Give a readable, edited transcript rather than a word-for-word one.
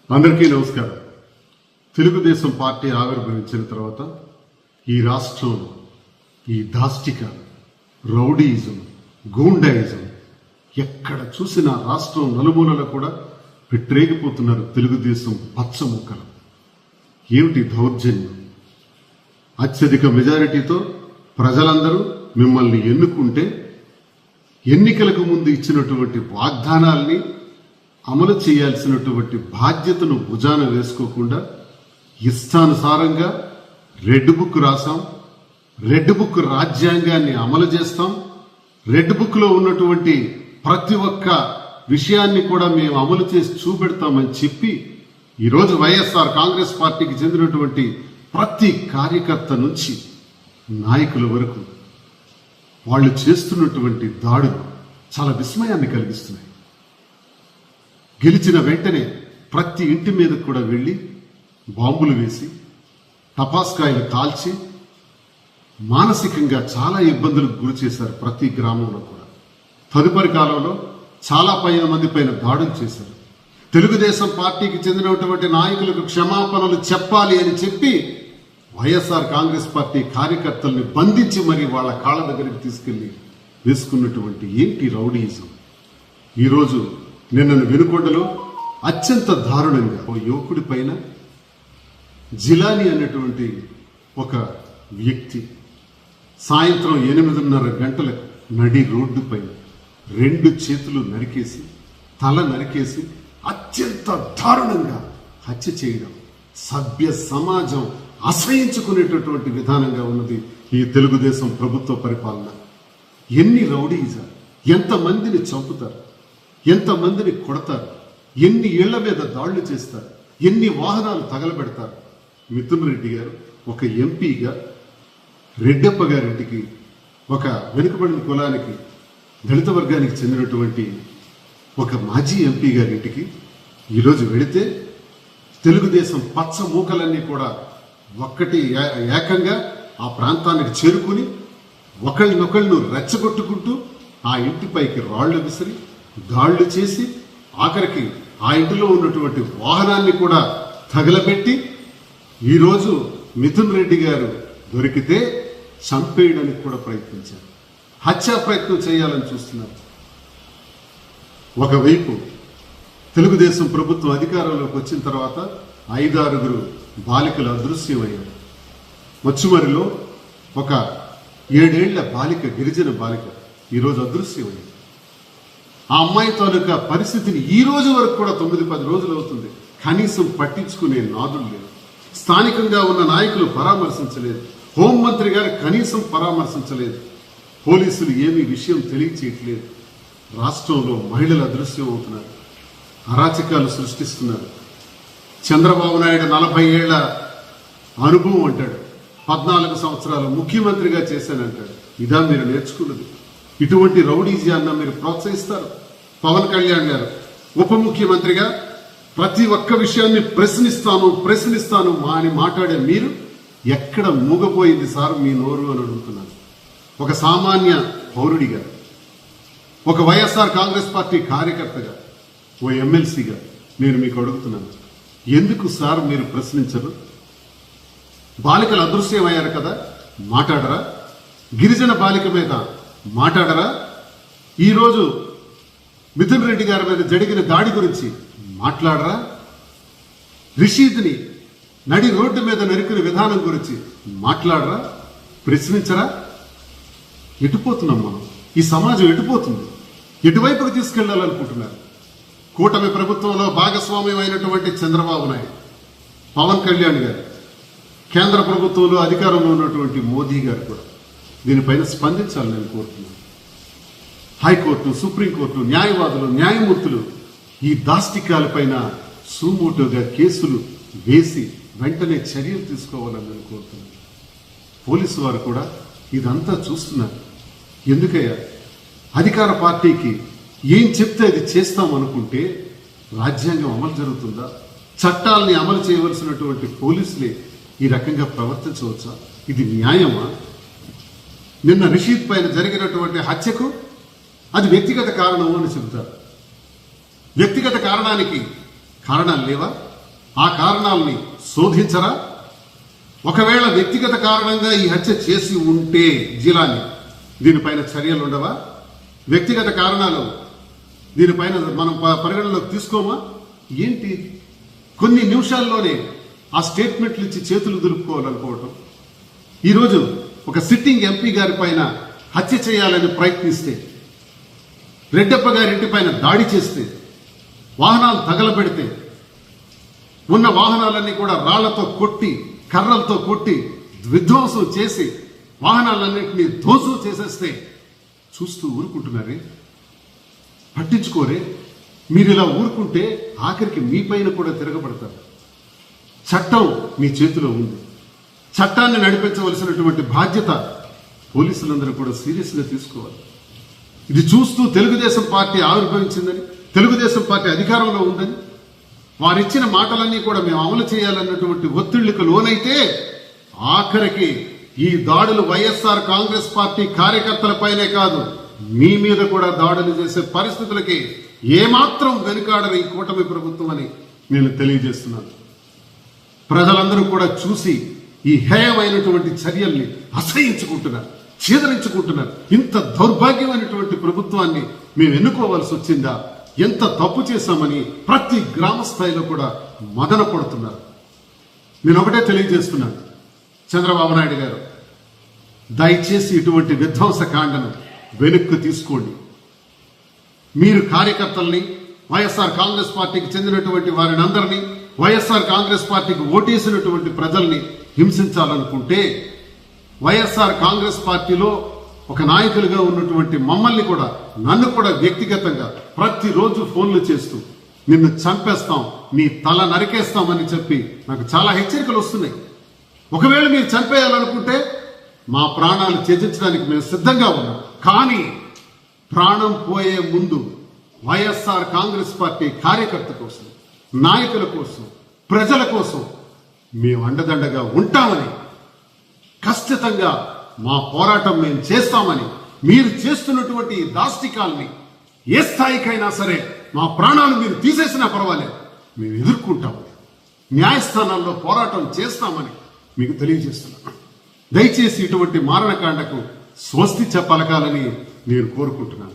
అందరికీ నమస్కారం. తెలుగుదేశం పార్టీ ఆవిర్భవించిన తర్వాత ఈ రాష్ట్రంలో ఈ దాష్టిక, రౌడీయిజం, గూండాయిజం ఎక్కడ చూసినా రాష్ట్రం నలుమూలలో కూడా పెట్టరేగిపోతున్నారు తెలుగుదేశం పచ్చముక్కలు. ఏమిటి దౌర్జన్యం? అత్యధిక మెజారిటీతో ప్రజలందరూ మిమ్మల్ని ఎన్నుకుంటే ఎన్నికలకు ముందు ఇచ్చినటువంటి వాగ్దానాల్ని అమలు చేయాల్సినటువంటి బాధ్యతను భుజాన వేసుకోకుండా ఇష్టానుసారంగా రెడ్ బుక్ రాసాం, రెడ్ బుక్ రాజ్యాంగాన్ని అమలు చేస్తాం, రెడ్ బుక్ లో ఉన్నటువంటి ప్రతి ఒక్క విషయాన్ని కూడా మేము అమలు చేసి చూపెడతామని చెప్పి ఈరోజు వైఎస్ఆర్ కాంగ్రెస్ పార్టీకి చెందినటువంటి ప్రతి కార్యకర్త నుంచి నాయకుల వరకు వాళ్ళు చేస్తున్నటువంటి దాడులు చాలా విస్మయాన్ని కలిగిస్తున్నాయి. గెలిచిన వెంటనే ప్రతి ఇంటి మీద కూడా వెళ్లి బాంబులు వేసి టపాస్కాయలు కాల్చి మానసికంగా చాలా ఇబ్బందులకు గురి చేశారు ప్రతి గ్రామంలో కూడా. తదుపరి కాలంలో చాలా మంది పైన దాడులు చేశారు. తెలుగుదేశం పార్టీకి చెందినటువంటి నాయకులకు క్షమాపణలు చెప్పాలి అని చెప్పి వైఎస్ఆర్ కాంగ్రెస్ పార్టీ కార్యకర్తల్ని బంధించి మరి వాళ్ళ కాళ్ళ దగ్గరికి తీసుకెళ్లి వేసుకున్నటువంటి ఏంటి రౌడీయిజం. ఈరోజు నిన్న వెనుకొండలో అత్యంత దారుణంగా ఓ యువకుడి పైన జిలాని అనేటువంటి ఒక వ్యక్తి సాయంత్రం 8:30 గంటలకు నడి రోడ్డు పైన 2 చేతులు నరికేసి, తల నరికేసి అత్యంత దారుణంగా హత్య చేయడం సభ్య సమాజం అసహించుకునేటటువంటి విధానంగా ఉన్నది ఈ తెలుగుదేశం ప్రభుత్వ పరిపాలన. ఎన్ని రౌడీజాలు, ఎంతమందిని చంపుతారు, ఎంతమందిని కొడతారు, ఎన్ని ఇళ్ల మీద దాడులు చేస్తారు, ఎన్ని వాహనాలు తగలబెడతారు. మిథున్ రెడ్డి గారు ఒక ఎంపీగా రెడ్డప్ప గారింటికి, ఒక వెనుకబడిన కులానికి, దళిత వర్గానికి చెందినటువంటి ఒక మాజీ ఎంపీ గారింటికి ఈరోజు వెళితే తెలుగుదేశం పచ్చ మూకలన్నీ కూడా ఒక్కటి ఏకంగా ఆ ప్రాంతానికి చేరుకుని ఒకళ్ళనొకళ్ళు రెచ్చగొట్టుకుంటూ ఆ ఇంటిపైకి రాళ్లు విసిరి దాళ్లు చేసి ఆఖరికి ఆ ఇంటిలో ఉన్నటువంటి వాహనాన్ని కూడా తగలబెట్టి ఈరోజు మిథున్ రెడ్డి గారు దొరికితే చంపేయడానికి కూడా ప్రయత్నించారు. హత్యా ప్రయత్నం చేయాలని చూస్తున్నారు. ఒకవైపు తెలుగుదేశం ప్రభుత్వం అధికారంలోకి వచ్చిన తర్వాత 5-6 బాలికలు అదృశ్యమయ్యారు. మచ్చుమరిలో ఒక 7 ఏళ్ల బాలిక, గిరిజన బాలిక ఈరోజు అదృశ్యమైంది. ఆ అమ్మాయి తాలూకా పరిస్థితిని ఈ రోజు వరకు కూడా 9-10 రోజులు అవుతుంది. కనీసం పట్టించుకునే నాదులు లేదు. స్థానికంగా ఉన్న నాయకులు పరామర్శించలేదు. హోంమంత్రి గారు కనీసం పరామర్శించలేదు. పోలీసులు ఏమీ విషయం తెలియచేయట్లేదు. రాష్ట్రంలో మహిళలు అదృశ్యం అవుతున్నారు, అరాచకాలు సృష్టిస్తున్నారు. చంద్రబాబు నాయుడు 40 ఏళ్ల అనుభవం అంటాడు, 14 సంవత్సరాలు ముఖ్యమంత్రిగా చేశానంటాడు. ఇదా మీరు నేర్చుకున్నది? ఇటువంటి రౌడీజాన్న మీరు ప్రోత్సహిస్తారు? పవన్ కళ్యాణ్ గారు ఉప ముఖ్యమంత్రిగా ప్రతి ఒక్క విషయాన్ని ప్రశ్నిస్తాను అని మాట్లాడే మీరు ఎక్కడ మూగపోయింది సార్ మీ నోరు అని అడుగుతున్నాను. ఒక సామాన్య పౌరుడిగా, ఒక వైఎస్ఆర్ కాంగ్రెస్ పార్టీ కార్యకర్తగా, ఓ ఎమ్మెల్సీగా నేను మీకు అడుగుతున్నాను, ఎందుకు సార్ మీరు ప్రశ్నించరు? బాలికలు అదృశ్యమయ్యారు కదా, మాట్లాడరా? గిరిజన బాలిక మీద మాట్లాడరా? ఈరోజు మిథున్ రెడ్డి గారి మీద జరిగిన దాడి గురించి మాట్లాడరా? రిషీద్ని నడి రోడ్డు మీద నరికిన విధానం గురించి మాట్లాడరా? ప్రశ్నించరా? ఎటుపోతున్నాం మనం? ఈ సమాజం ఎటుపోతుంది? ఎటువైపుకు తీసుకెళ్లాలనుకుంటున్నారు? కూటమి ప్రభుత్వంలో భాగస్వామ్యం అయినటువంటి చంద్రబాబు నాయుడు, పవన్ కళ్యాణ్ గారు, కేంద్ర ప్రభుత్వంలో అధికారంలో ఉన్నటువంటి మోదీ గారు కూడా దీనిపైన స్పందించాలని నేను కోరుతున్నాను. హైకోర్టు, సుప్రీంకోర్టు, న్యాయవాదులు, న్యాయమూర్తులు ఈ దాష్టికాలపైన సుమోటోగా కేసులు వేసి వెంటనే చర్యలు తీసుకోవాలని నేను కోరుతున్నాను. పోలీసు వారు కూడా ఇదంతా చూస్తున్నారు. ఎందుకయ్యా? అధికార పార్టీకి ఏం చెప్తే అది చేస్తామనుకుంటే రాజ్యాంగం అమలు జరుగుతుందా? చట్టాలని అమలు చేయవలసినటువంటి పోలీసులే ఈ రకంగా ప్రవర్తించవచ్చా? ఇది న్యాయమా? నిన్న రిషీద్ పైన జరిగినటువంటి హత్యకు అది వ్యక్తిగత కారణము అని చెబుతారు. వ్యక్తిగత కారణానికి కారణాలు లేవా? ఆ కారణాలని శోధించరా? ఒకవేళ వ్యక్తిగత కారణంగా ఈ హత్య చేసి ఉంటే జిలాని దీనిపైన చర్యలు ఉండవా? వ్యక్తిగత కారణాలు దీనిపైన మనం పరిగణలోకి తీసుకోమా? ఏంటి కొన్ని నిమిషాల్లోనే ఆ స్టేట్మెంట్లు ఇచ్చి చేతులు దులుపుకోవాలనుకోవటం. ఈరోజు ఒక సిట్టింగ్ ఎంపీ గారి పైన హత్య చేయాలని ప్రయత్నిస్తే, రెడ్డప్ప గారి ఇంటి పైన దాడి చేస్తే, వాహనాలు తగలబెడితే, ఉన్న వాహనాలన్నీ కూడా రాళ్లతో కొట్టి, కర్రలతో కొట్టి విధ్వంసం చేసి వాహనాలన్నింటినీ ధ్వంసం చేసేస్తే చూస్తూ ఊరుకుంటున్నారే? పట్టించుకోరే? మీరు ఇలా ఊరుకుంటే ఆఖరికి మీ పైన కూడా తిరగబడతారు. చట్టం మీ చేతిలో ఉంది. చట్టాన్ని నడిపించవలసినటువంటి బాధ్యత పోలీసులందరూ కూడా సీరియస్ గా తీసుకోవాలి. ఇది చూస్తూ తెలుగుదేశం పార్టీ ఆవిర్భవించిందని, తెలుగుదేశం పార్టీ అధికారంలో ఉందని, వారిచ్చిన మాటలన్నీ కూడా మేము అమలు చేయాలన్నటువంటి ఒత్తిళ్లకు లోనైతే ఆఖరికి ఈ దాడులు వైఎస్ఆర్ కాంగ్రెస్ పార్టీ కార్యకర్తలపైనే కాదు, మీ మీద కూడా దాడులు చేసే పరిస్థితులకి ఏమాత్రం వెనుకాడరు ఈ కూటమి ప్రభుత్వం అని నేను తెలియజేస్తున్నాను. ప్రజలందరూ కూడా చూసి ఈ హేయమైనటువంటి చర్యల్ని అసహించుకుంటున్నారు, ఛేదరించుకుంటున్నారు. ఇంత దౌర్భాగ్యమైనటువంటి ప్రభుత్వాన్ని మేము ఎన్నుకోవాల్సి వచ్చిందా? ఎంత తప్పు చేశామని ప్రతి గ్రామ స్థాయిలో కూడా మదన పడుతున్నారు. నేను ఒకటే తెలియజేస్తున్నాను, చంద్రబాబు నాయుడు గారు దయచేసి ఇటువంటి విధ్వంసకాండను వెనక్కి తీసుకోండి. మీరు కార్యకర్తల్ని, వైఎస్ఆర్ కాంగ్రెస్ పార్టీకి చెందినటువంటి వారిని అందరినీ, వైఎస్ఆర్ కాంగ్రెస్ పార్టీకి ఓటేసినటువంటి ప్రజల్ని హింసించాలనుకుంటే, వైఎస్ఆర్ కాంగ్రెస్ పార్టీలో ఒక నాయకులుగా ఉన్నటువంటి మమ్మల్ని కూడా, నన్ను కూడా వ్యక్తిగతంగా ప్రతిరోజు ఫోన్లు చేస్తూ నిన్ను చంపేస్తాం, నీ తల నరికేస్తామని చెప్పి నాకు చాలా హెచ్చరికలు వస్తున్నాయి. ఒకవేళ మీరు చంపేయాలనుకుంటే మా ప్రాణాలు త్యజించడానికి మేము సిద్ధంగా ఉన్నాం. కానీ ప్రాణం పోయే ముందు వైఎస్ఆర్ కాంగ్రెస్ పార్టీ కార్యకర్త కోసం, నాయకుల కోసం, ప్రజల కోసం మేము అండదండగా ఉంటామని, ఖచ్చితంగా మా పోరాటం మేము చేస్తామని, మీరు చేస్తున్నటువంటి దాష్టికాల్ని ఏ స్థాయికైనా సరే మా ప్రాణాలు మీరు తీసేసినా పర్వాలేదు, మేము ఎదుర్కొంటాం, న్యాయస్థానాల్లో పోరాటం చేస్తామని మీకు తెలియజేస్తున్నాను. దయచేసి ఇటువంటి మారణకాండకు స్వస్తి చెప్పలకాలని నేను కోరుకుంటున్నాను.